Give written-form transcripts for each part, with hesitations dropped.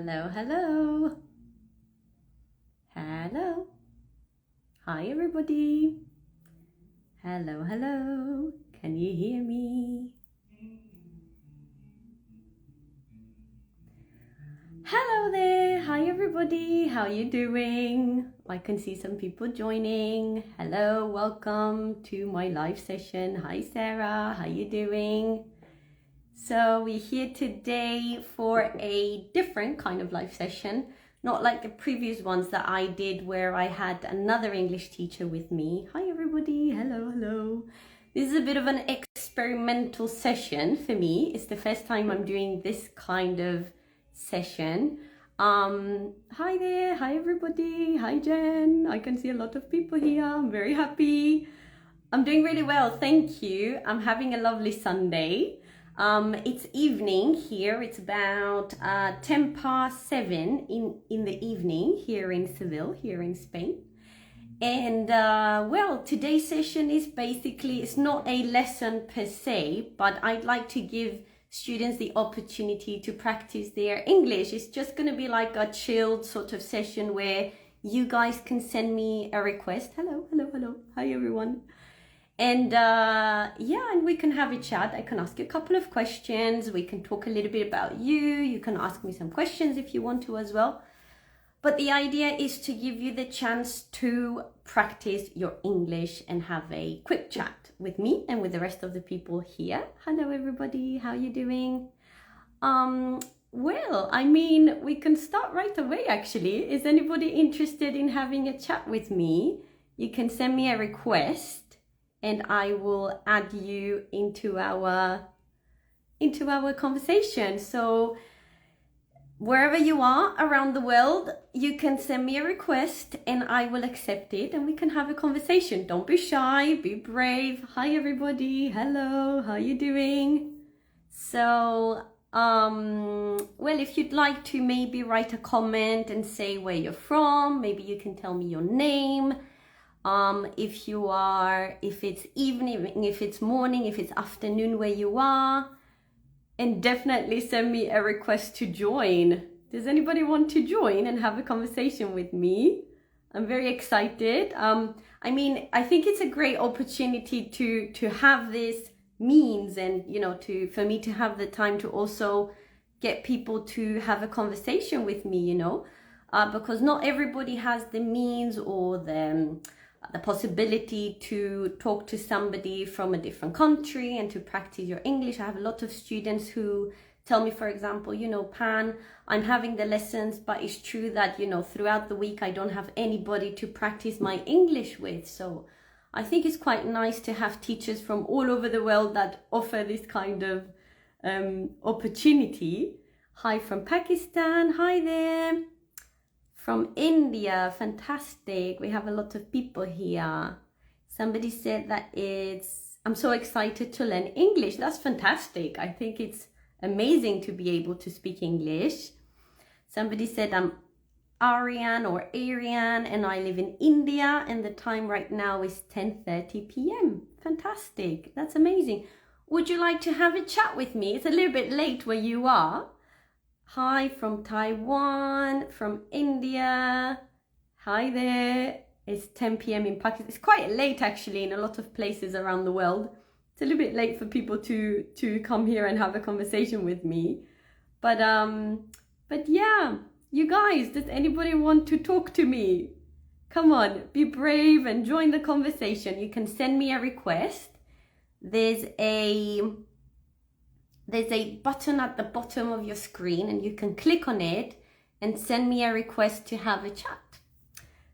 Hello, hello. Hello. Hi, everybody. Hello, hello. Can you hear me? Hello there. Hi, everybody. How are you doing? I can see some people joining. Hello, welcome to my live session. Hi, Sarah. How you doing? So we're here today for a different kind of live session, not like the previous ones that I did where I had another English teacher with me. Hi everybody, hello, hello. This is a bit of an experimental session for me. It's the first time I'm doing this kind of session. Hi there, hi everybody, hi Jen. I can see a lot of people here. I'm very happy. I'm doing really well, thank you. I'm having a lovely Sunday. It's evening here. It's about 10 past 7 in the evening here in Seville, here in Spain. And well, today's session is basically, it's not a lesson per se, but I'd like to give students the opportunity to practice their English. It's just going to be like a chilled sort of session where you guys can send me a request. Hello, hello, hello. Hi, everyone. And yeah, and we can have a chat. I can ask you a couple of questions. We can talk a little bit about you. You can ask me some questions if you want to as well. But the idea is to give you the chance to practice your English and have a quick chat with me and with the rest of the people here. Hello, everybody. How are you doing? Well, I mean, we can start right away, actually. Is anybody interested in having a chat with me? You can send me a request and I will add you into our conversation. So wherever you are around the world, you can send me a request and I will accept it and we can have a conversation. Don't be shy, be brave. Hi everybody, hello, how are you doing? So, well, if you'd like to maybe write a comment and say where you're from, maybe you can tell me your name. If it's evening, if it's morning, if it's afternoon where you are, and definitely send me a request to join. Does anybody want to join and have a conversation with me? I'm very excited. I mean, I think it's a great opportunity to have this means and, you know, for me to have the time to also get people to have a conversation with me, you know, because not everybody has the means or the possibility to talk to somebody from a different country and to practice your English. I have a lot of students who tell me, for example, you know, Pan, I'm having the lessons, but it's true that, you know, throughout the week I don't have anybody to practice my English with. So I think it's quite nice to have teachers from all over the world that offer this kind of opportunity. Hi from Pakistan, hi there. From India, fantastic. We have a lot of people here. Somebody said that I'm so excited to learn English. That's fantastic. I think it's amazing to be able to speak English. Somebody said I'm Aryan or Aryan and I live in India and the time right now is 10:30 p.m. Fantastic. That's amazing. Would you like to have a chat with me? It's a little bit late where you are. Hi from Taiwan, from India. Hi there. It's 10 p.m. in Pakistan. It's quite late actually in a lot of places around the world. It's a little bit late for people to come here and have a conversation with me. But yeah, you guys, does anybody want to talk to me? Come on, be brave and join the conversation. You can send me a request. There's a button at the bottom of your screen and you can click on it and send me a request to have a chat.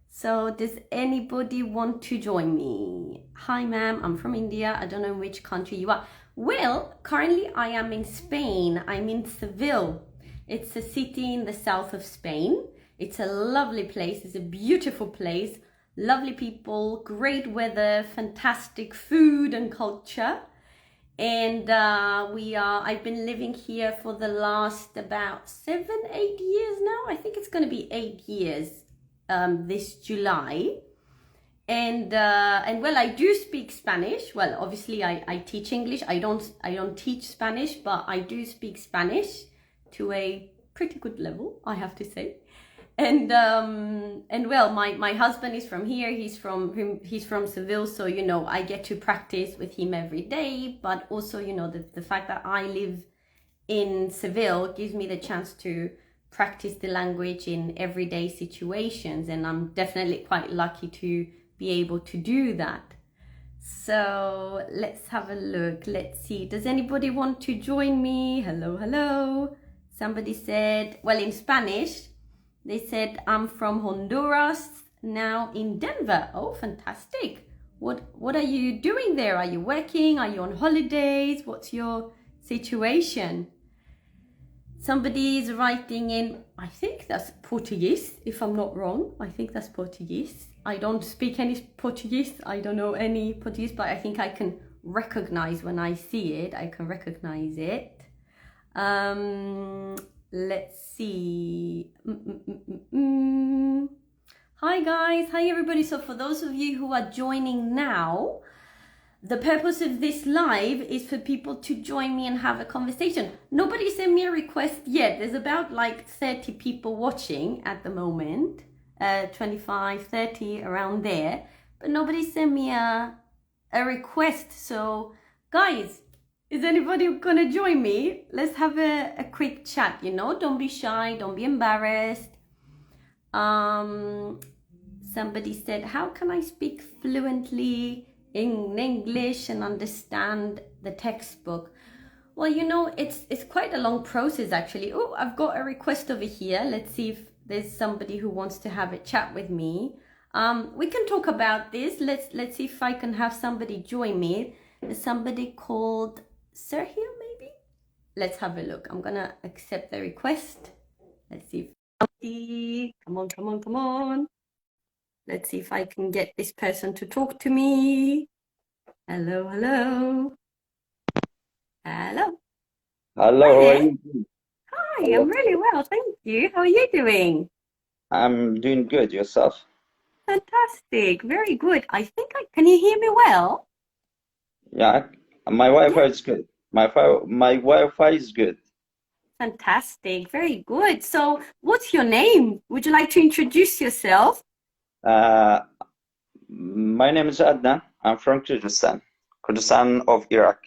So does anybody want to join me? Hi ma'am, I'm from India. I don't know which country you are. Well, currently I am in Spain. I'm in Seville. It's a city in the south of Spain. It's a lovely place. It's a beautiful place. Lovely people, great weather, fantastic food and culture. And I've been living here for the last about 7-8 years now. I think it's going to be 8 years this July. And well, I do speak Spanish. Well, obviously I teach English. I don't teach Spanish, but I do speak Spanish to a pretty good level, I have to say. And well, my husband is from here. He's from Seville, so I get to practice with him every day. But also, the fact that I live in Seville gives me the chance to practice the language in everyday situations, and I'm definitely quite lucky to be able to do that. So let's have a look. Let's see. Does anybody want to join me? Hello, hello. Somebody said, well, in Spanish, they said, I'm from Honduras, now in Denver. Oh, fantastic. What are you doing there? Are you working? Are you on holidays? What's your situation? Somebody is writing in, I think that's Portuguese, if I'm not wrong. I think that's Portuguese. I don't speak any Portuguese. I don't know any Portuguese, but I think I can recognize when I see it. I can recognize it. Let's see. Hi guys, hi everybody. So for those of you who are joining now, the purpose of this live is for people to join me and have a conversation. Nobody sent me a request yet. There's about like 30 people watching at the moment, 25, 30 around there, but nobody sent me a request. So guys, is anybody gonna join me? Let's have a quick chat, don't be shy, don't be embarrassed. Somebody said, how can I speak fluently in English and understand the textbook? Well, it's quite a long process actually. Oh, I've got a request over here. Let's see if there's somebody who wants to have a chat with me. We can talk about this. Let's see if I can have somebody join me. There's somebody called Sergio, maybe? Let's have a look. I'm gonna accept the request. Let's see if come on. Let's see if I can get this person to talk to me. Hello. Hello, Hi, how are you doing? Hello. I'm really well, thank you. How are you doing? I'm doing good. Yourself? Fantastic, very good. Can you hear me well? Yeah, my Wi-Fi Yeah, is good. My Wi-Fi is good. fantastic, very good. So, what's your name? Would you like to introduce yourself? Uh, my name is Adnan. I'm from Kurdistan of Iraq.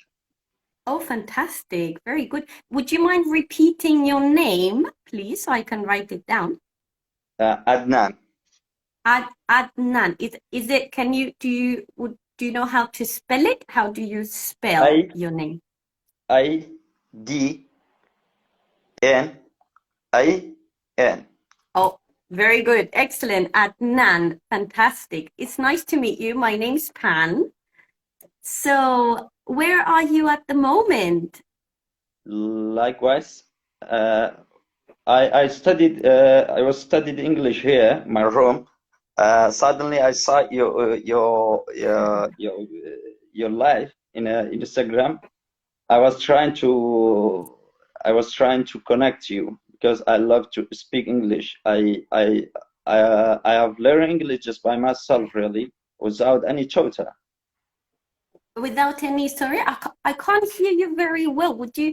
Oh, fantastic, very good. Would you mind repeating your name, please, so I can write it down? Adnan. Adnan. Is it? Do you know how to spell it? How do you spell I your name? I D N I N. Oh, very good. Excellent. Adnan. Fantastic. It's nice to meet you. My name's Pan. So, where are you at the moment? Likewise, I was studied English here, my room. Suddenly I saw your live in Instagram. I was trying to connect you because I love to speak English. I have learned English just by myself, really, without any tutor. Without any, sorry, I can't hear you very well. Would you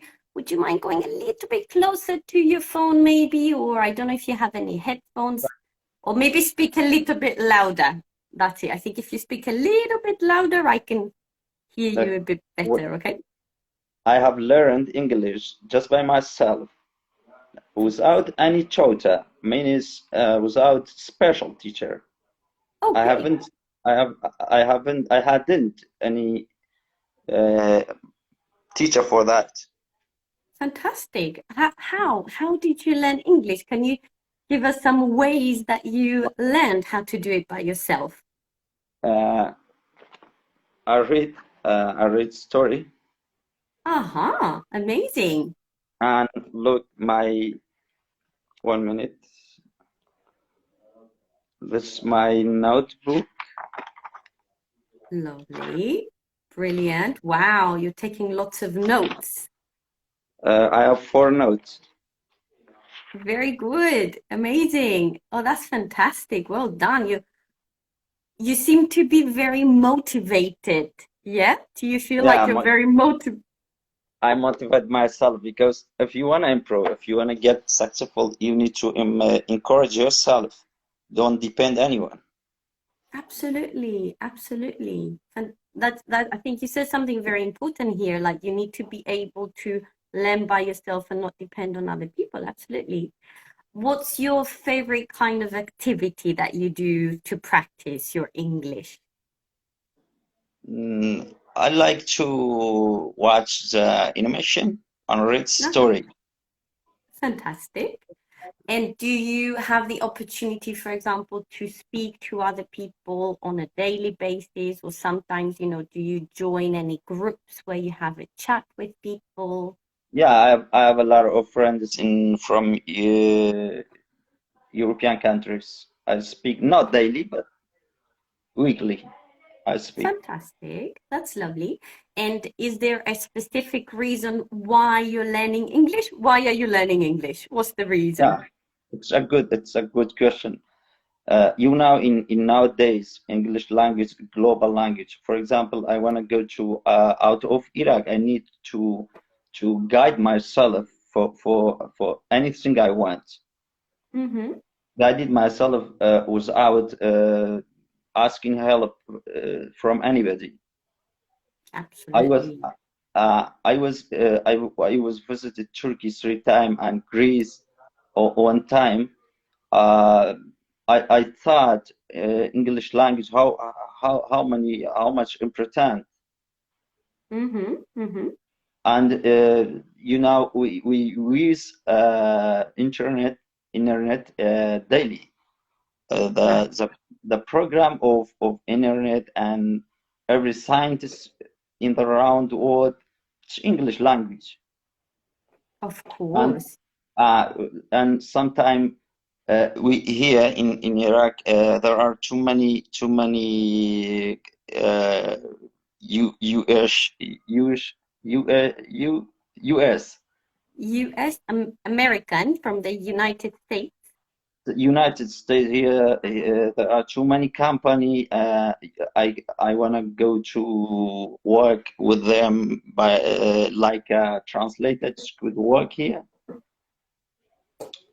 mind going a little bit closer to your phone, maybe? Or I don't know if you have any headphones, or maybe speak a little bit louder. That's it. I think if you speak a little bit louder, I can hear you a bit better, okay? I have learned English just by myself, without any tutor, means without special teacher. Oh, I great. haven't, I hadn't any teacher for that. Fantastic. How did you learn English? Can you give us some ways that you learned how to do it by yourself? Uh, I read story Amazing. and look my 1 minute. This is my notebook. Lovely. Brilliant. Wow, you're taking lots of notes. I have 4 notes. Very good. Amazing. Oh, that's fantastic. Well done. You seem to be very motivated. Yeah? Do you feel Yeah, like you're very motivated? I motivate myself because if you want to improve, if you want to get successful, you need to encourage yourself. Don't depend anyone. Absolutely, absolutely. And that I think you said something very important here. Like you need to be able to learn by yourself and not depend on other people. Absolutely. What's your favorite kind of activity that you do to practice your English? I like to watch the animation and read Uh-huh. story. Fantastic. And do you have the opportunity, for example, to speak to other people on a daily basis, or sometimes, do you join any groups where you have a chat with people? Yeah, I have a lot of friends in from European countries. I speak not daily, but weekly. I speak. Fantastic. That's lovely. And is there a specific reason why you're learning English? Why are you learning English? What's the reason? Yeah, it's a good question. In nowadays English language global language. For example, I want to go to out of Iraq. I need to guide myself for anything I want. Mm-hmm. Guided myself without asking help from anybody. I was Absolutely. I was visited Turkey 3 times and Greece 1 time. Uh, I thought English language how much important, Mm-hmm. Mm-hmm. and we use internet daily. Uh, Right. the the the program of internet and every scientist in the round world, it's English language. Of and course. uh, and sometimes we here in Iraq there are too many U US US US US American from the United States. the United States here. There are too many company. I want to go to work with them by like translators could work here,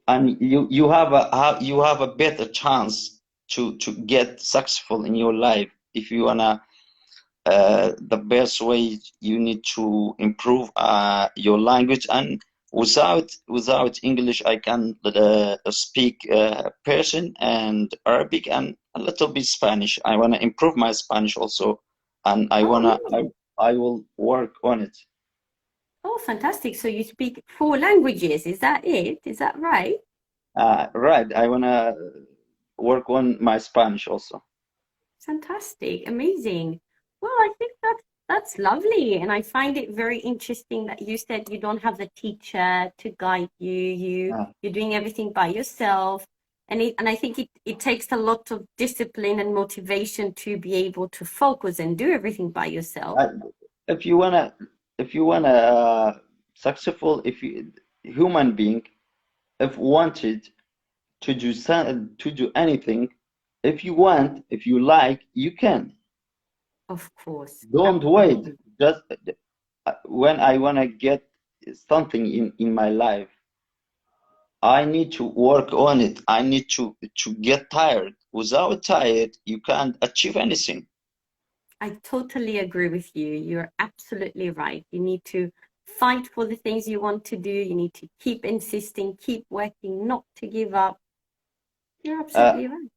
and you have a better chance to get successful in your life if you wanna. The best way you need to improve your language, and without English I can speak Persian and Arabic and a little bit Spanish. I wanna improve my Spanish also, and I Oh, wanna amazing. I will work on it. Oh, fantastic. So you speak four languages. Is that it? Is that right? Right, I wanna work on my Spanish also. Fantastic. Amazing. Well, I think that's lovely. And I find it very interesting that you said you don't have a teacher to guide you. You're doing everything by yourself. And I think it takes a lot of discipline and motivation to be able to focus and do everything by yourself. Uh, if you wanna if you wanna successful, if you human being, if wanted to do anything, if you want, if you like, you can. Of course. Don't wait. Absolutely. Just when I wanna get something in my life, I need to work on it. I need to get tired. Without tired, you can't achieve anything. I totally agree with you. You're absolutely right. You need to fight for the things you want to do. You need to keep insisting, keep working, not to give up. You're Uh, absolutely right.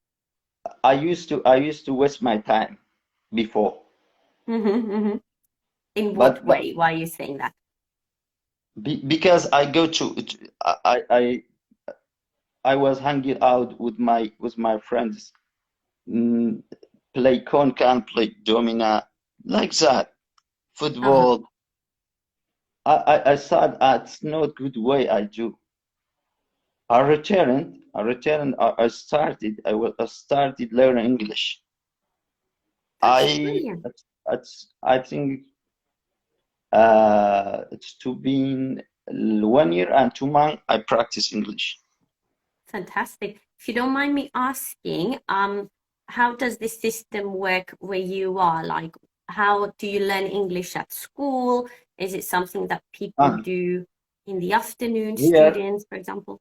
I used to waste my time before, Hmm. In what but way? Why are you saying that? because I go I was hanging out with my friends, mm, play con, play domina, like that, Uh-huh. football. I thought that's not good way I do. I started learning English. That's I brilliant. I think it's to been 1 year and 2 months I practice English. Fantastic. If you don't mind me asking, how does this system work where you are? Like, how do you learn English at school? Is it something that people Uh, do in the afternoon, here, students, for example?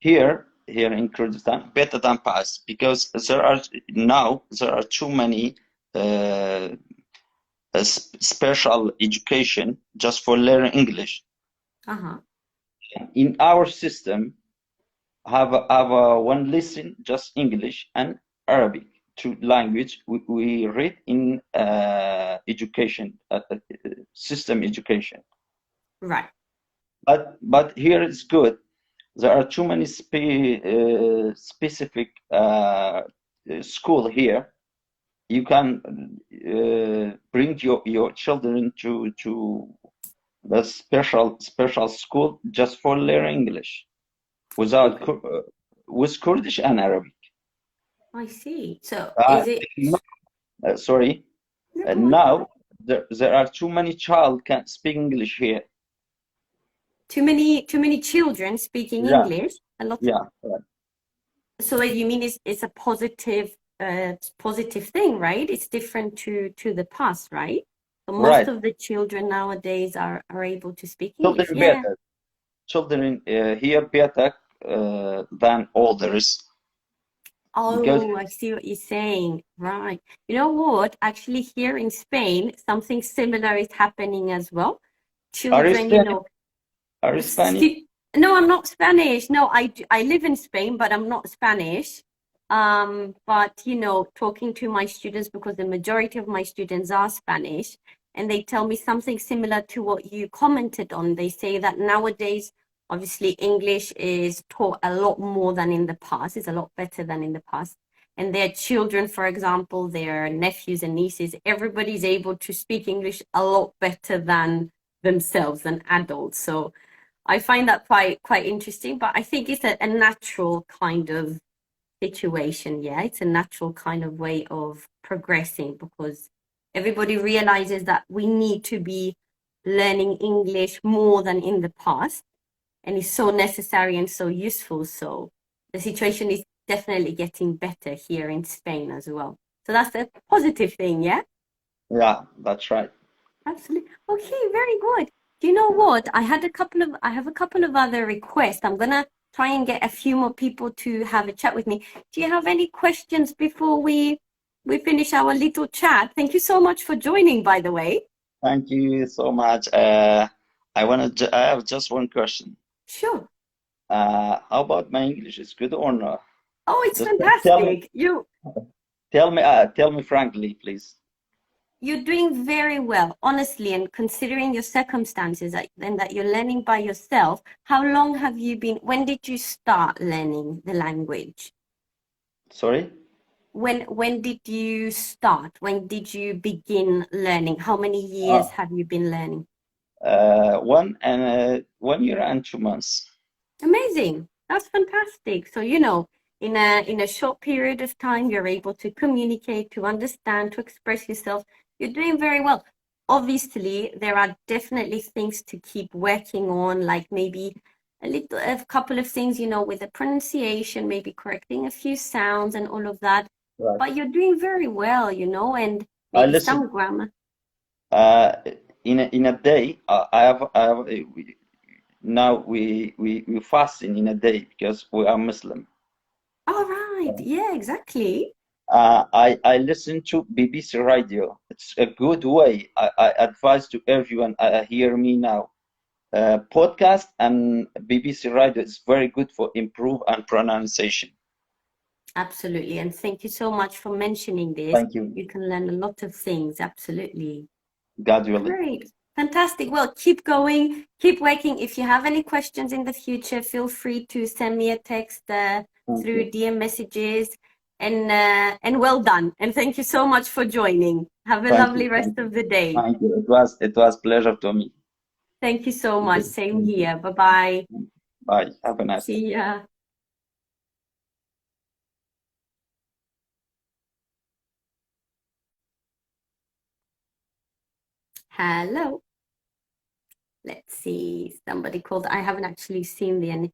here in Kurdistan, better than past, because there are too many special education just for learning English. Uh-huh. In our system, have one lesson just English and Arabic, two language we read in education system education. Right. But here it's good. There are too many specific school here. You can bring your children to the special school just for learning English without Okay. with Kurdish and Arabic. I see. So Uh, is it sorry. no, go And on. now there are too many child can speak English here. Too many children speaking Yeah, English? A lot. yeah, right. So what you mean is it's a positive thing, right? It's different to the past, right? So most Right. of the children nowadays are able to speak English. Children Yeah. better. Children here better than others because Oh, I see what you're saying. Right. You know what? Actually, here in Spain, something similar is happening as well. are you Children, Spanish? Are you Spanish? no, I'm not Spanish. No, I live in Spain, but I'm not Spanish. But talking to my students because the majority of my students are Spanish, and they tell me something similar to what you commented on. They say that nowadays, obviously, English is taught a lot more than in the past. It's a lot better than in the past. And their children, for example, their nephews and nieces, everybody's able to speak English a lot better than themselves, than adults. So I find that quite interesting, but I think it's a natural kind of situation. Yeah, it's a natural kind of way of progressing because everybody realizes that we need to be learning English more than in the past, and it's so necessary and so useful. So the situation is definitely getting better here in Spain as well. So that's a positive thing, yeah? Yeah, that's right. Absolutely. Okay, very good. Do you know what? I have a couple of other requests. I'm gonna try and get a few more people to have a chat with me. Do you have any questions before we finish our little chat? Thank you so much for joining, by the way. Thank you so much. I have just one question. Sure. How about my English? Is good or not? Oh, it's Just tell me, fantastic. tell me frankly, please. You're doing very well, honestly, and considering your circumstances and that you're learning by yourself. How long have you been? When did you start learning the language? Sorry? When did you start? When did you begin learning? How many years Uh, have you been learning? 1 year and 2 months. Amazing. That's fantastic. So, in a short period of time, you're able to communicate, to understand, to express yourself. You're doing very well. Obviously, there are definitely things to keep working on, like maybe a couple of things, with the pronunciation, maybe correcting a few sounds and all of that. Right. But you're doing very well, and maybe Listen, some grammar. uh, in a day, now we fasting in a day because we are Muslim. All right. Yeah, exactly. I listen to BBC radio. It's a good way. I advise to everyone hear me now. Podcast and BBC radio is very good for improve and pronunciation. Absolutely. And thank you so much for mentioning this. Thank you. You can learn a lot of things. Absolutely. God willing. Great. Fantastic. Well, keep going, keep working. If you have any questions in the future, feel free to send me a text Thank through you. DM messages. And well done. And thank you so much for joining. Have a Thank lovely you. rest Thank you. of the day. Thank you. It was pleasure to me. Thank you so Thank much. you. Same here. Bye-bye. Bye. Have a nice day. See ya. Hello. Let's see. Somebody called. I haven't actually seen the.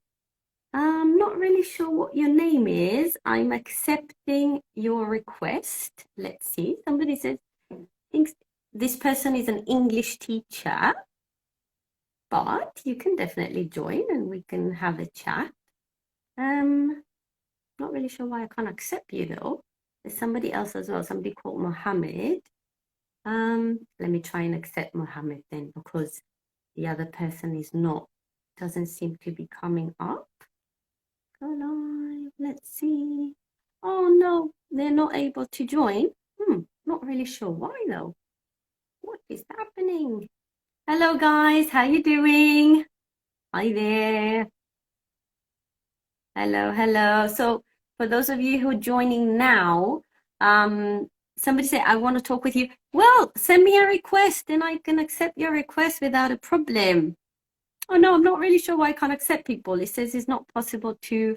I'm not really sure what your name is. I'm accepting your request. Let's see. Somebody says, thinks this person is an English teacher. but you can definitely join and we can have a chat. Not really sure why I can't accept you though. There's somebody else as well, somebody called Mohammed. Let me try and accept Mohammed then, because the other person doesn't seem to be coming up. Go live, let's see. Oh no, they're not able to join. Not really sure why though. What is happening? Hello guys, how you doing? Hi there. Hello. So for those of you who are joining now, somebody said, I want to talk with you. Well, send me a request and I can accept your request without a problem. Oh no, I'm not really sure why I can't accept people. It says it's not possible to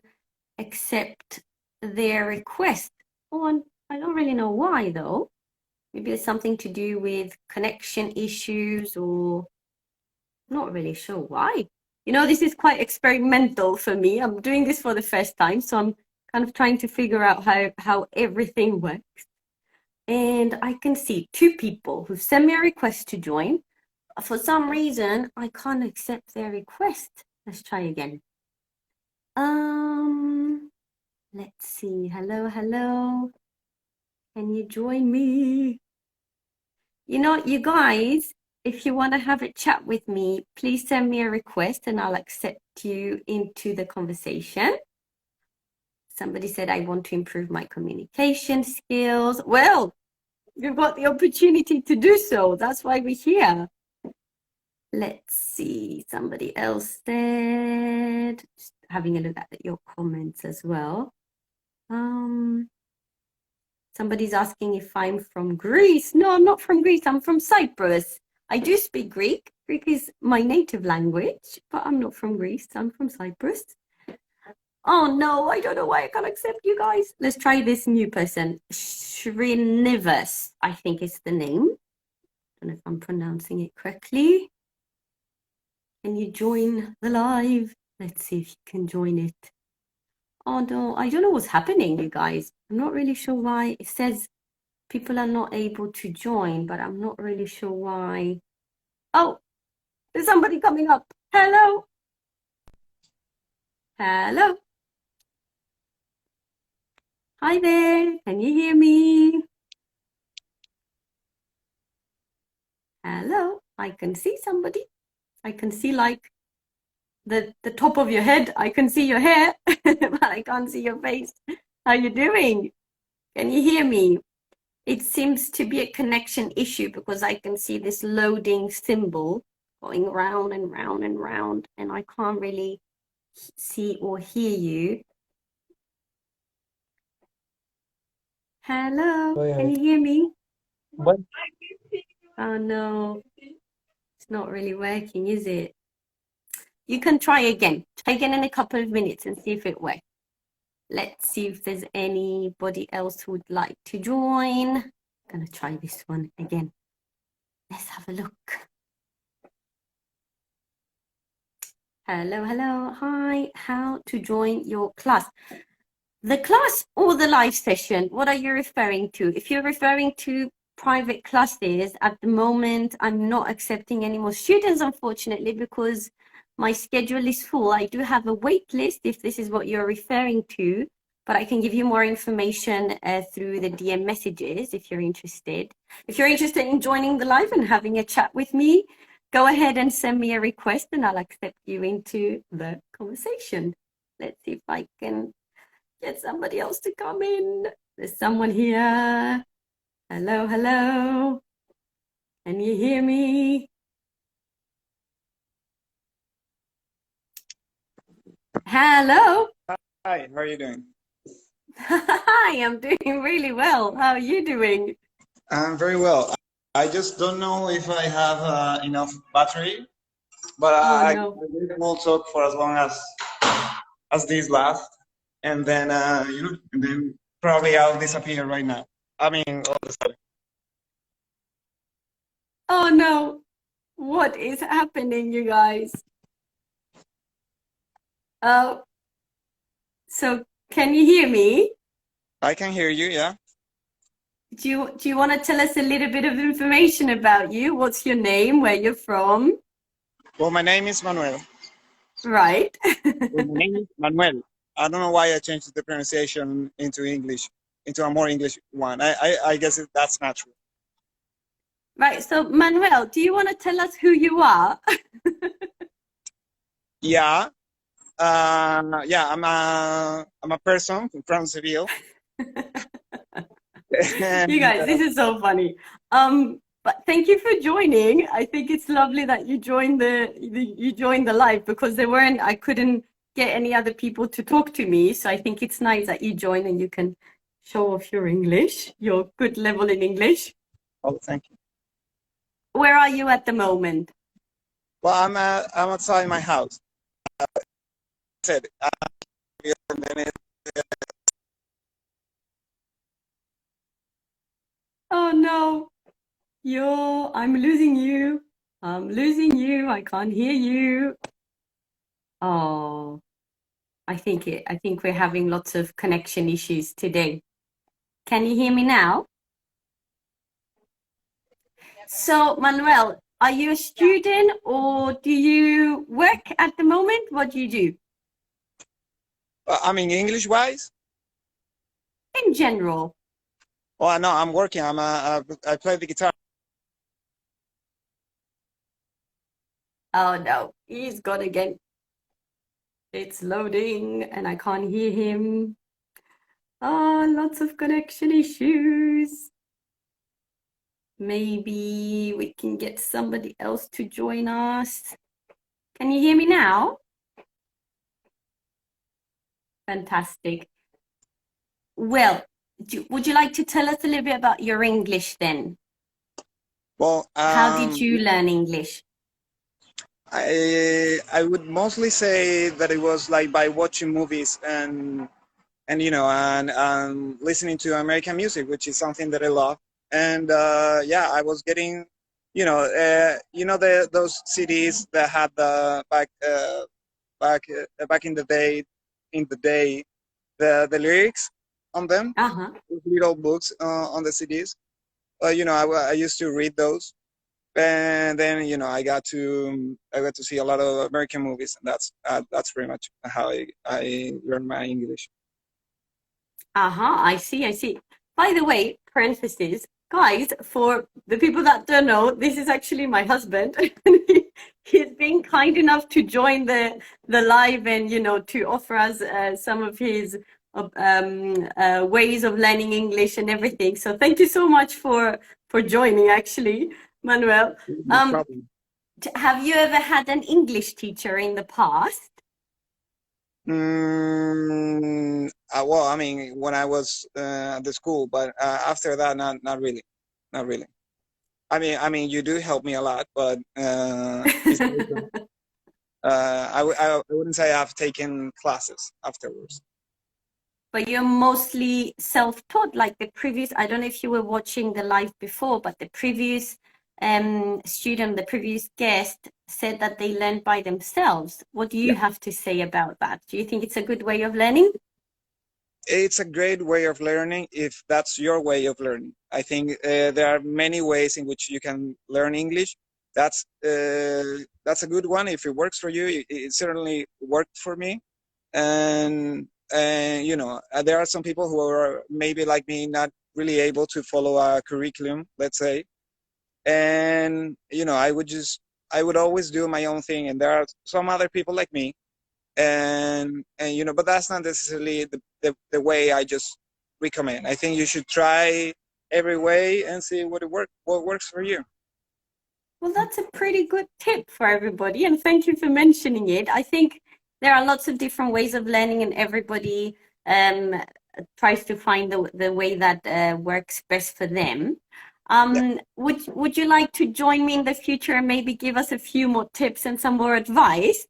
accept their request. Oh, I don't really know why though. Maybe it's something to do with connection issues, or not really sure why. You know, this is quite experimental for me. I'm doing this for the first time, so I'm kind of trying to figure out how everything works. And I can see 2 people who sent me a request to join. For some reason, I can't accept their request. Let's try again. Let's see. Hello. Can you join me? You know, you guys, if you want to have a chat with me, please send me a request and I'll accept you into the conversation. Somebody said, I want to improve my communication skills. Well, you've got the opportunity to do so. That's why we're here. Let's see. Somebody else said, just having a look at your comments as well. Somebody's asking if I'm from Greece. No, I'm not from Greece. I'm from Cyprus. I do speak Greek. Greek is my native language, but I'm not from Greece. I'm from Cyprus. Oh no, I don't know why I can't accept you guys. Let's try this new person. Srinivas, I think is the name. I don't know if I'm pronouncing it correctly. Can you join the live? Let's see if you can join it. Oh no, I don't know what's happening, you guys. I'm not really sure why. It says people are not able to join, but I'm not really sure why. Oh, there's somebody coming up. Hello. Hi there. Can you hear me? Hello. I can see somebody. I can see like the top of your head. I can see your hair, but I can't see your face. How you doing? Can you hear me? It seems to be a connection issue because I can see this loading symbol going round and round and round, and I can't really see or hear you. Hello, can you hear me? What? Oh no, it's not really working, is it? You can try again. Try again in a couple of minutes and see if it works. Let's see if there's anybody else who would like to join. I'm gonna try this one again. Let's have a look. Hello. Hi, how to join your class? The class or the live session? What are you referring to? If you're referring to private classes, at the moment, I'm not accepting any more students, unfortunately, because my schedule is full. I do have a wait list if this is what you're referring to, but I can give you more information through the DM messages if you're interested. If you're interested in joining the live and having a chat with me, go ahead and send me a request and I'll accept you into the conversation. Let's see if I can get somebody else to come in. There's someone here. Hello. Can you hear me? Hello. Hi, how are you doing? Hi, I'm doing really well. How are you doing? I'm very well. I just don't know if I have enough battery, but Oh I no. will talk for as long as this lasts, and then and then probably I'll disappear right now. I mean, all of a sudden. Oh no. What is happening, you guys? Oh, so can you hear me? I can hear you, yeah. Do you want to tell us a little bit of information about you? What's your name? Where you're from? Well, my name is Manuel. Right. Well, my name is Manuel. I don't know why I changed the pronunciation into English, into a more English one. I guess that's natural. Right. So, Manuel, do you want to tell us who you are? Yeah. Yeah, I'm a person from Seville. You And, guys, this is so funny. But thank you for joining. I think it's lovely that you joined the live, because I couldn't get any other people to talk to me. So I think it's nice that you join and you can show off your English, your good level in English. oh, thank you. Where are you at the moment? Well, I'm outside my house. I said, a minute. Oh no, I'm losing you. I'm losing you. I can't hear you. Oh, I think we're having lots of connection issues today. Can you hear me now? So, Manuel, are you a student or do you work at the moment? What do you do? I mean, English-wise? In general. Oh, no, I'm working. I play the guitar. Oh no, he's gone again. It's loading and I can't hear him. Oh, lots of connection issues. Maybe we can get somebody else to join us. Can you hear me now? Fantastic. Well, would you like to tell us a little bit about your English then? Well, How did you learn English? I would mostly say that it was like by watching movies and listening to American music, which is something that I love. And yeah, I was getting, those CDs that had the back in the day, the lyrics on them, Uh-huh. little books on the CDs. I used to read those, and then I got to see a lot of American movies, and that's pretty much how I learned my English. Uh-huh. I see. By the way, parentheses, guys, for the people that don't know, this is actually my husband. He's been kind enough to join the live and to offer us some of his ways of learning English and everything. So thank you so much for joining, actually, Manuel. No problem. Have you ever had an English teacher in the past? Well, I mean, when I was at the school, but after that, not really, not really. I mean, you do help me a lot, but besides that, I wouldn't say I've taken classes afterwards. But you're mostly self-taught, like the previous, I don't know if you were watching the live before, but the previous the previous guest said that they learned by themselves. What do you have to say about that? Do you think it's a good way of learning? It's a great way of learning if that's your way of learning. I think there are many ways in which you can learn English. That's a good one. If it works for you, it certainly worked for me. And there are some people who are maybe like me, not really able to follow a curriculum, let's say. And I would always do my own thing. And there are some other people like me, and but that's not necessarily the way I just recommend. I think you should try every way and see what works for you. Well, that's a pretty good tip for everybody, and thank you for mentioning it. I think there are lots of different ways of learning, and everybody tries to find the way that works best for them. Yeah, Would you like to join me in the future and maybe give us a few more tips and some more advice?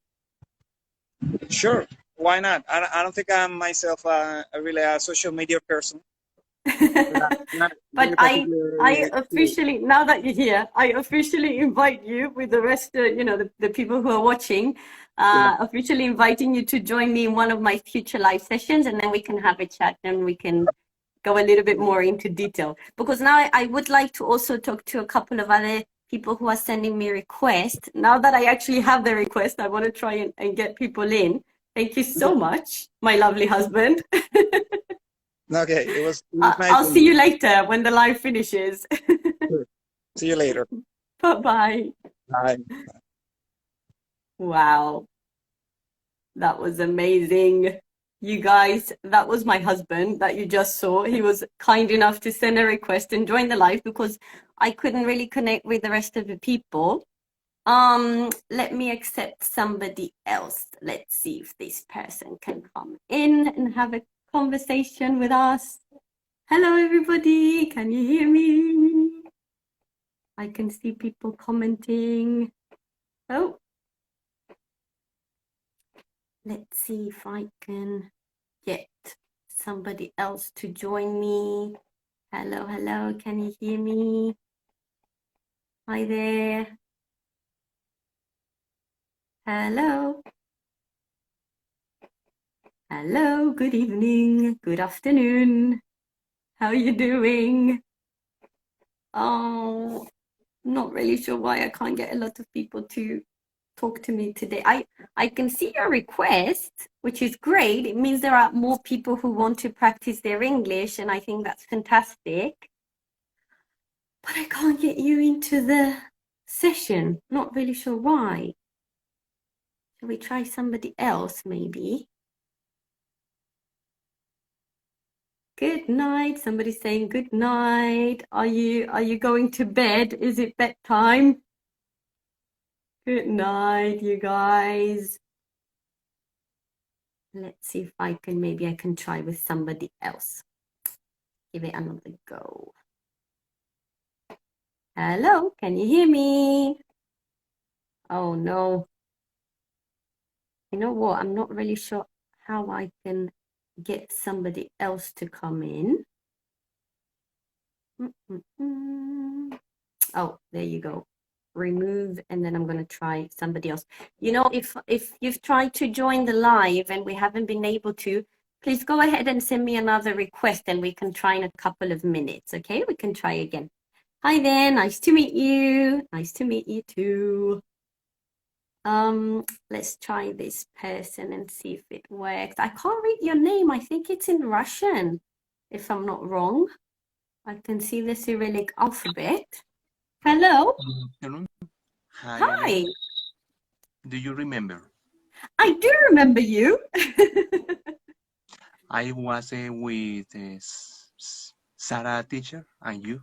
sure. Why not? I don't think I'm myself really a social media person. Not But really I particularly. officially, now that you're here, I officially invite you with the rest, the people who are watching, Yeah. officially inviting you to join me in one of my future live sessions, and then we can have a chat and we can go a little bit more into detail. Because now I would like to also talk to a couple of other people who are sending me requests. Now that I actually have the request, I want to try and get people in. Thank you so much, my lovely husband. Okay, it was nice I'll to see meet you later when the live finishes. you. See you later. Bye-bye. Bye. Wow, that was amazing. You guys, that was my husband that you just saw. He was kind enough to send a request and join the live because I couldn't really connect with the rest of the people. Let me accept somebody else. Let's see if this person can come in and have a conversation with us. Hello, everybody. Can you hear me? I can see people commenting. Oh, let's see if I can get somebody else to join me. Hello, hello. Can you hear me? Hi there. Hello. Hello. Good evening. Good afternoon. How are you doing? Oh, not really sure why I can't get a lot of people to talk to me today. I can see your request, which is great. It means there are more people who want to practice their English, and I think that's fantastic. But I can't get you into the session. Not really sure why. Shall we try somebody else, maybe? Good night. Somebody's saying good night. Are you going to bed? Is it bedtime? Good night, you guys. Let's see if I can try with somebody else. Give it another go. Hello, can you hear me? Oh no. You know what? I'm not really sure how I can get somebody else to come in. Oh, there you go. Remove, and then I'm going to try somebody else. You know, if you've tried to join the live and we haven't been able to, please go ahead and send me another request and we can try in a couple of minutes, okay? We can try again. Hi there, nice to meet you. Nice to meet you too. Let's try this person and see if it works. I can't read your name. I think it's in Russian, if I'm not wrong. I can see the Cyrillic alphabet. Hello. Hello. Hi. Hi. Do you remember? I do remember you. I was with Sarah teacher and you.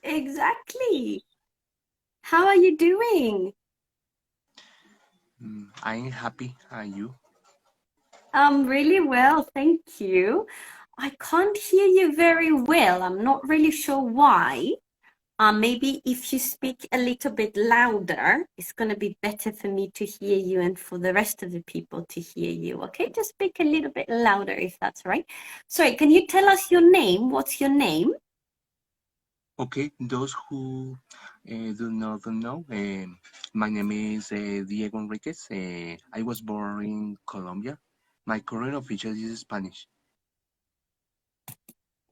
Exactly. How are you doing? I'm happy and you. Really well, thank you. I can't hear you very well. I'm not really sure why. Maybe if you speak a little bit louder, it's going to be better for me to hear you and for the rest of the people to hear you. Okay, just speak a little bit louder if that's right. Sorry, can you tell us your name? What's your name? Okay, those who do not know, my name is Diego Enriquez. I was born in Colombia. My current official is Spanish.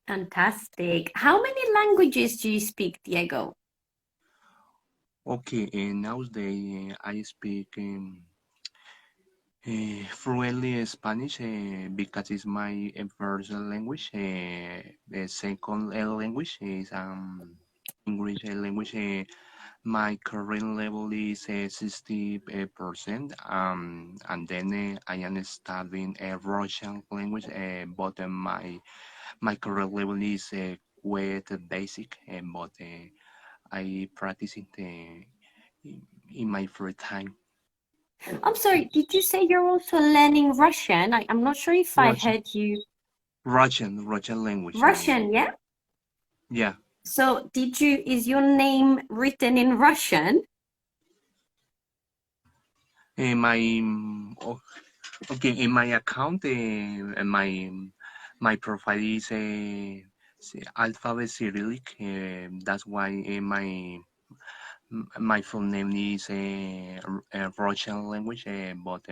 Fantastic. How many languages do you speak, Diego? Okay, nowadays I speak fluently Spanish because it's my first language. The second language is English language. My current level is 60%. And then I am studying Russian language, but my current level is quite basic, but I practice it in my free time. I'm sorry, did you say you're also learning Russian? I'm not sure if I Russian. heard you. Russian language. Russian, yeah? Yeah. So is your name written in Russian? My okay, in my account, my profile is alphabet Cyrillic. That's why my full name is Russian language. But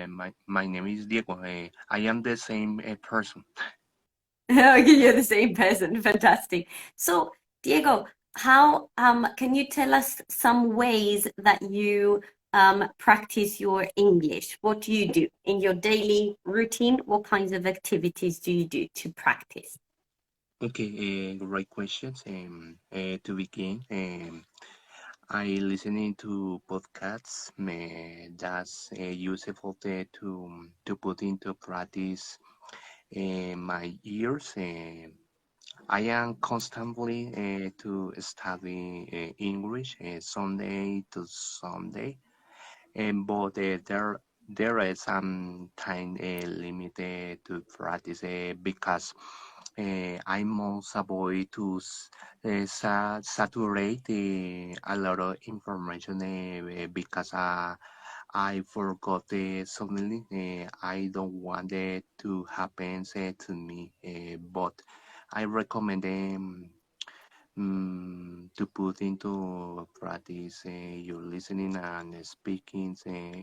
my name is Diego. I am the same person. Okay, you're the same person. Fantastic. So, Diego, how can you tell us some ways that you practice your English? What do you do in your daily routine? What kinds of activities do you do to practice? Okay, great questions. To begin, I listening to podcasts. That's useful to put into practice my ears. I am constantly to study English Sunday to Sunday, but there is some time limited to practice because I must avoid to saturate a lot of information because I forgot suddenly. I don't want it to happen to me, but I recommend to put into practice your listening and speaking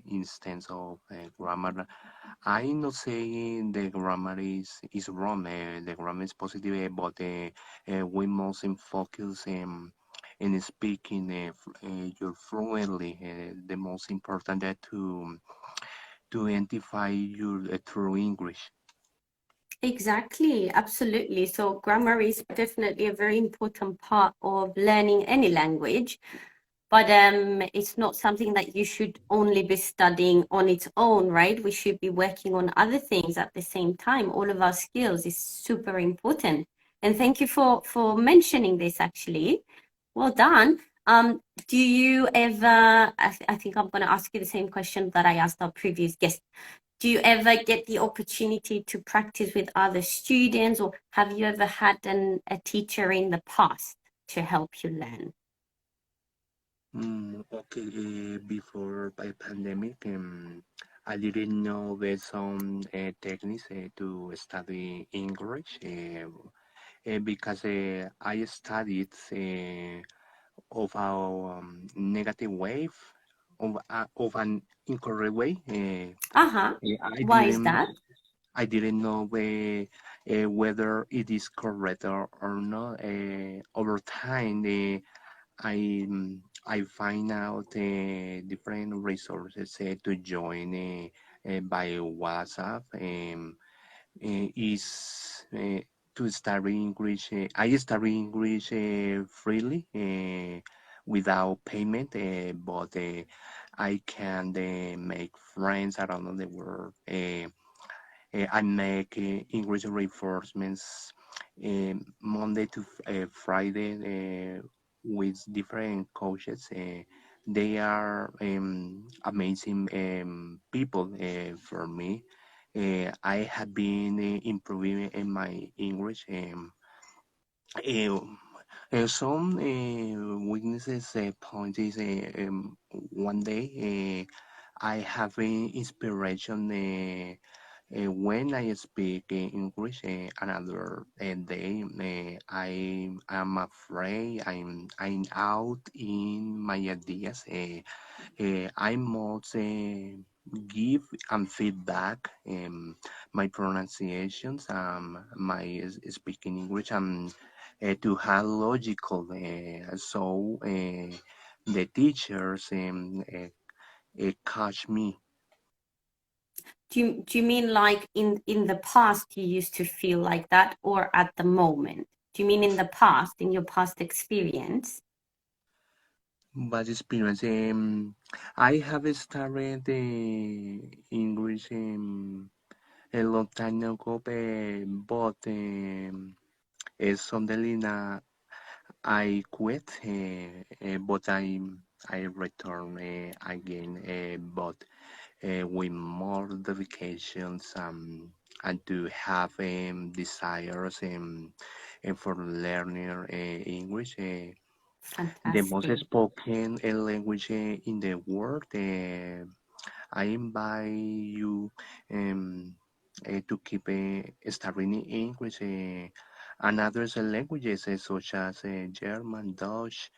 instead of grammar. I'm not saying the grammar is wrong, the grammar is positive, but we must focus in speaking your fluently. The most important to identify your true English. Exactly, absolutely. So grammar is definitely a very important part of learning any language, but it's not something that you should only be studying on its own, right? We should be working on other things at the same time. All of our skills is super important. And thank you for mentioning this actually. Well done. Do you ever, I think I'm going to ask you the same question that I asked our previous guest. Do you ever get the opportunity to practice with other students, or have you ever had a teacher in the past to help you learn? Okay, before the pandemic, I didn't know there's some techniques to study English because I studied of a negative wave of an incorrect way. Uh-huh. I Why is didn't that? I didn't know whether it is correct or not. Over time, I find out different resources to join by WhatsApp. Is to study English. I study English freely without payment, but I can make friends around the world. I make English reinforcements Monday to Friday with different coaches. They are amazing people for me. I have been improving in my English. Uh, some weaknesses point is one day I have inspiration. When I speak English, another day, I am afraid I'm out in my ideas. I must give and feedback my pronunciations, my speaking English, and to have logical. So the teachers catch me. Do you mean like in the past you used to feel like that, or at the moment? Do you mean in the past, in your past experience? Bad experience. I have started English a long time ago, but suddenly I quit, but I return again, but with more dedications and to have desires for learning English. The most Fantastic. spoken language in the world. I invite you to keep studying English and other languages such as German, Dutch,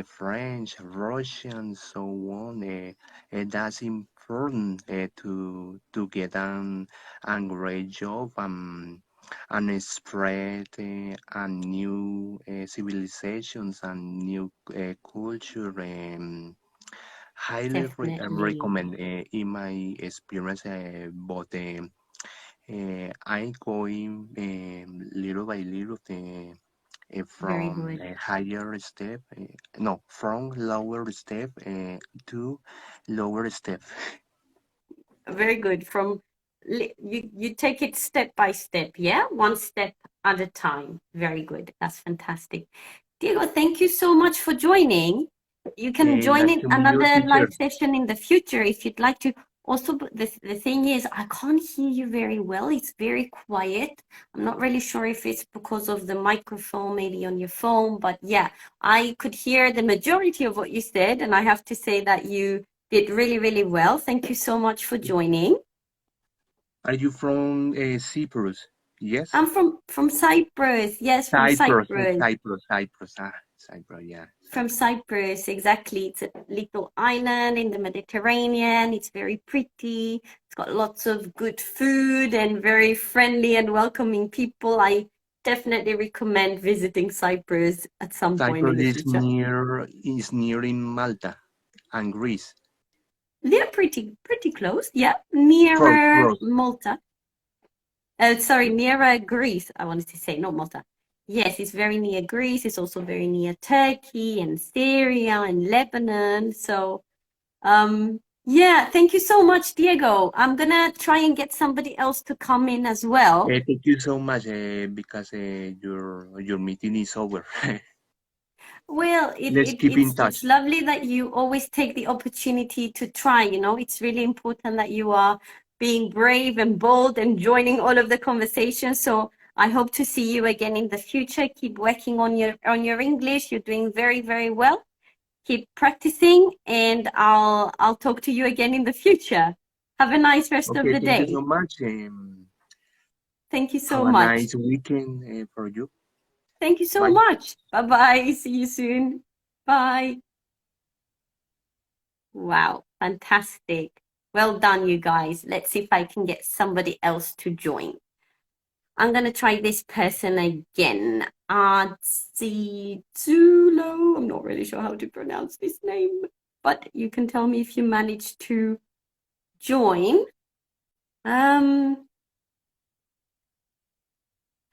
French, Russian, so on. That's important to get a great job. and spread and new civilizations and new culture. Highly Definitely. recommend in my experience, but I going little by little Very from good. a higher step, no, from lower step to lower step. Very good. You take it step by step, yeah? One step at a time. Very good. That's fantastic. Diego, thank you so much for joining. You can join Nice in to meet your another teacher. live session in the future if you'd like to. Also, the thing is, I can't hear you very well. It's very quiet. I'm not really sure if it's because of the microphone, maybe on your phone, but yeah, I could hear the majority of what you said, and I have to say that you did really, really well. Thank you so much for joining. Are you from Cyprus? Yes? I'm from Cyprus. Yes, from Cyprus, Cyprus. Cyprus. Cyprus, yeah. From Cyprus, exactly. It's a little island in the Mediterranean. It's very pretty. It's got lots of good food and very friendly and welcoming people. I definitely recommend visiting Cyprus at some point in Cyprus the future. is near in Malta and Greece. They're pretty close. Yeah, nearer Close. Malta. Sorry, near Greece, I wanted to say, not Malta. Yes, it's very near Greece. It's also very near Turkey and Syria and Lebanon. So, yeah, thank you so much, Diego. I'm gonna try and get somebody else to come in as well. Thank you so much because your meeting is over. Well, Let's keep in it's touch. lovely that you always take the opportunity to try, you know. It's really important that you are being brave and bold and joining all of the conversations. So I hope to see you again in the future. Keep working on your English. You're doing very, very well. Keep practicing, and I'll talk to you again in the future. Have a nice rest of Okay, the thank you so day. much. Thank you Have so a much. nice weekend for you. Thank you so Bye. much. Bye-bye. See you soon. Bye. Wow, fantastic. Well done, you guys. Let's see if I can get somebody else to join. I'm going to try this person again. Artzizulo. I'm not really sure how to pronounce this name, but you can tell me if you manage to join. How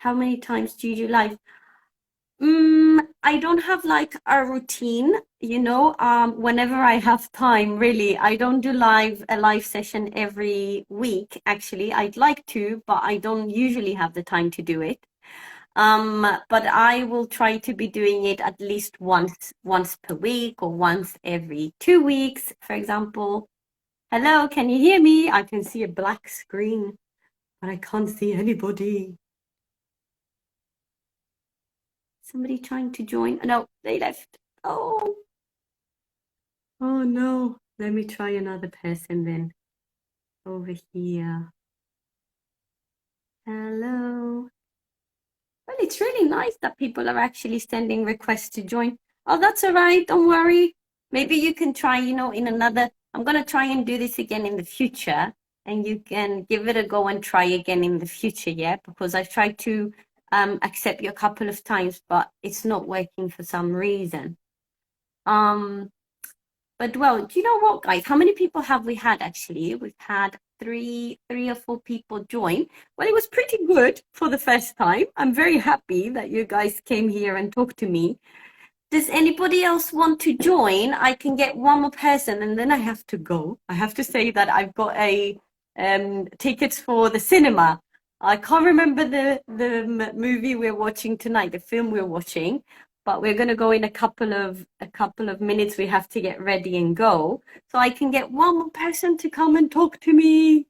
many times do you do live? I don't have like a routine, you know. Whenever I have time, really, I don't do a live session every week. Actually, I'd like to, but I don't usually have the time to do it. But I will try to be doing it at least once per week or once every 2 weeks, for example. Hello, can you hear me? I can see a black screen, but I can't see anybody. Somebody trying to join? No, they left. Oh no. Let me try another person then. Over here. Hello. Well, it's really nice that people are actually sending requests to join. Oh, that's all right. Don't worry. Maybe you can try, you know, in another. I'm going to try and do this again in the future. And you can give it a go and try again in the future, yeah? Because I've tried to accept you a couple of times, but it's not working for some reason. But well, do you know what, guys? How many people have we had actually? We've had three or four people join. Well, it was pretty good for the first time. I'm very happy that you guys came here and talked to me. Does anybody else want to join? I can get one more person and then I have to go. I have to say that I've got a tickets for the cinema. I can't remember the movie we're watching tonight, the film we're watching, but we're going to go in a couple of minutes. We have to get ready and go. So I can get one more person to come and talk to me.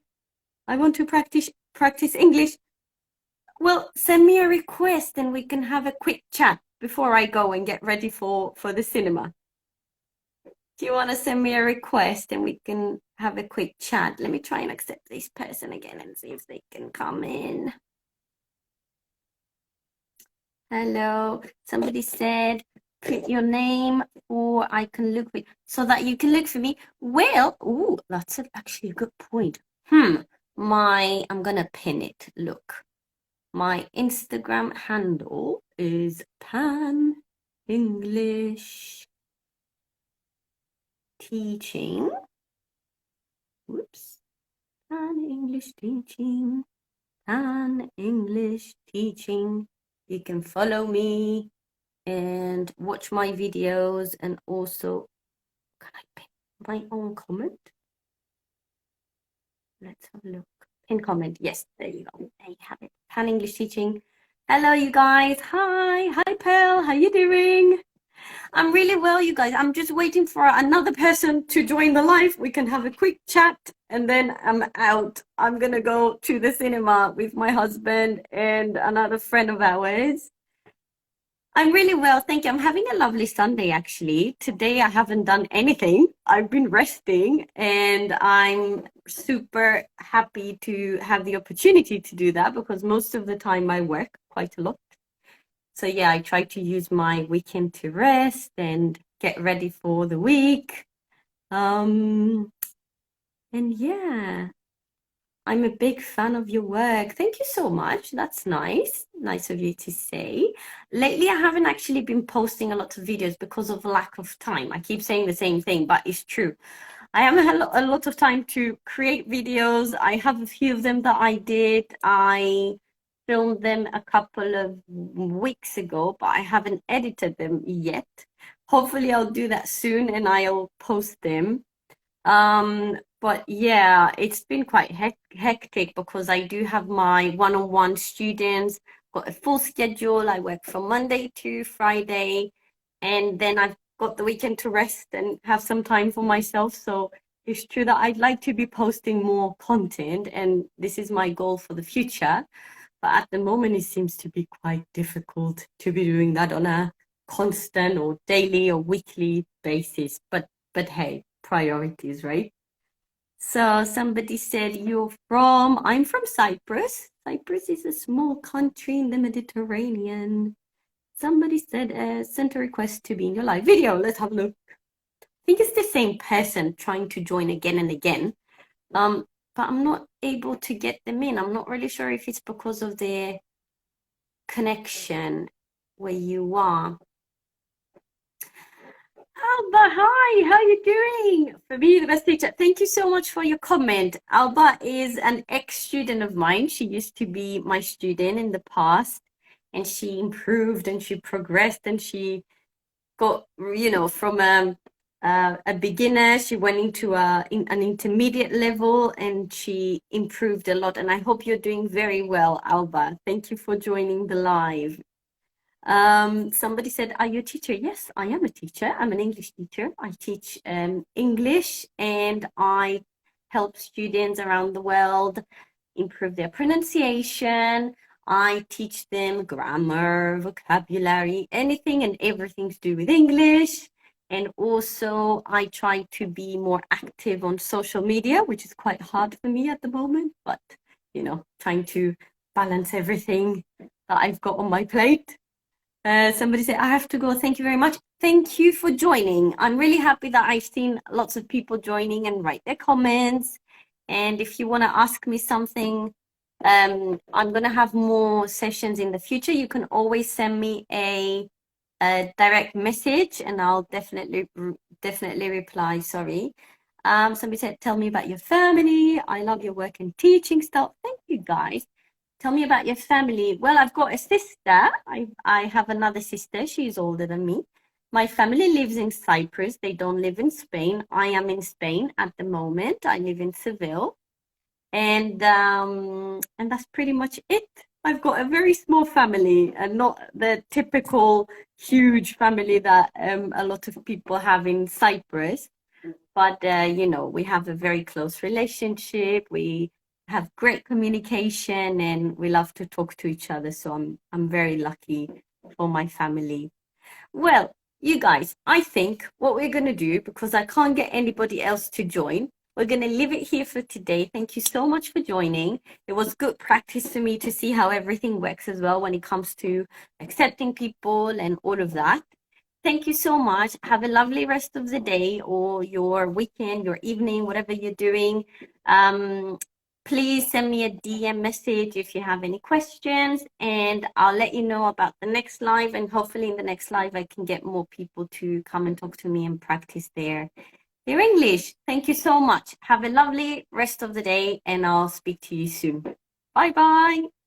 I want to practice English. Well, send me a request and we can have a quick chat before I go and get ready for the cinema. Do you want to send me a request and we can have a quick chat? Let me try and accept this person again and see if they can come in. Hello. Somebody said, put your name or I can look for you, so that you can look for me. Well, ooh, that's actually a good point. I'm going to pin it. Look. My Instagram handle is Pan English Teaching. Whoops. Pan English Teaching. Pan English Teaching. You can follow me and watch my videos, and also, can I pin my own comment? Let's have a look. Pin comment. Yes, there you go. There you have it. Pan English Teaching. Hello, you guys. Hi. Hi, Pearl. How you doing? I'm really well, you guys. I'm just waiting for another person to join the live. We can have a quick chat and then I'm out. I'm going to go to the cinema with my husband and another friend of ours. I'm really well, thank you. I'm having a lovely Sunday, actually. Today, I haven't done anything. I've been resting, and I'm super happy to have the opportunity to do that because most of the time I work quite a lot. So yeah, I try to use my weekend to rest and get ready for the week. And yeah, I'm a big fan of your work. Thank you so much. That's nice. Nice of you to say. Lately, I haven't actually been posting a lot of videos because of lack of time. I keep saying the same thing, but it's true. I haven't had a lot of time to create videos. I have a few of them that I did. I filmed them a couple of weeks ago, but I haven't edited them yet. Hopefully, I'll do that soon and I'll post them. But yeah, it's been quite hectic because I do have my one-on-one students, got a full schedule. I work from Monday to Friday, and then I've got the weekend to rest and have some time for myself. So it's true that I'd like to be posting more content, and this is my goal for the future. But at the moment, it seems to be quite difficult to be doing that on a constant or daily or weekly basis. But hey, priorities, right? So somebody said I'm from Cyprus. Cyprus is a small country in the Mediterranean. Somebody said, sent a request to be in your live video. Let's have a look. I think it's the same person trying to join again and again. But I'm not able to get them in. I'm not really sure if it's because of their connection where you are. Alba, hi, how you doing? For me, the best teacher. Thank you so much for your comment. Alba is an ex-student of mine. She used to be my student in the past, and she improved and she progressed and she got, from a beginner, she went into an intermediate level and she improved a lot. And I hope you're doing very well, Alba. Thank you for joining the live. Somebody said, are you a teacher? Yes, I am a teacher. I'm an English teacher. I teach English and I help students around the world improve their pronunciation. I teach them grammar, vocabulary, anything and everything to do with English. And also I try to be more active on social media, which is quite hard for me at the moment, but trying to balance everything that I've got on my plate. Somebody said, I have to go. Thank you very much. Thank you for joining. I'm really happy that I've seen lots of people joining and write their comments. And if you want to ask me something, I'm going to have more sessions in the future. You can always send me a direct message and I'll definitely reply. Sorry. Somebody said, tell me about your family. I love your work and teaching style. Thank you, guys. Tell me about your family. Well, I've got a sister. I have another sister. She's older than me. My family lives in Cyprus. They don't live in Spain. I am in Spain at the moment. I live in Seville. And that's pretty much it. I've got a very small family and not the typical huge family that a lot of people have in Cyprus. But, we have a very close relationship. We have great communication and we love to talk to each other. So I'm very lucky for my family. Well, you guys, I think what we're going to do, because I can't get anybody else to join, we're going to leave it here for today. Thank you so much for joining. It was good practice for me to see how everything works as well when it comes to accepting people and all of that. Thank you so much. Have a lovely rest of the day or your weekend, your evening, whatever you're doing. Please send me a DM message if you have any questions, and I'll let you know about the next live. And hopefully in the next live, I can get more people to come and talk to me and practice their English. Thank you so much. Have a lovely rest of the day, and I'll speak to you soon. Bye bye.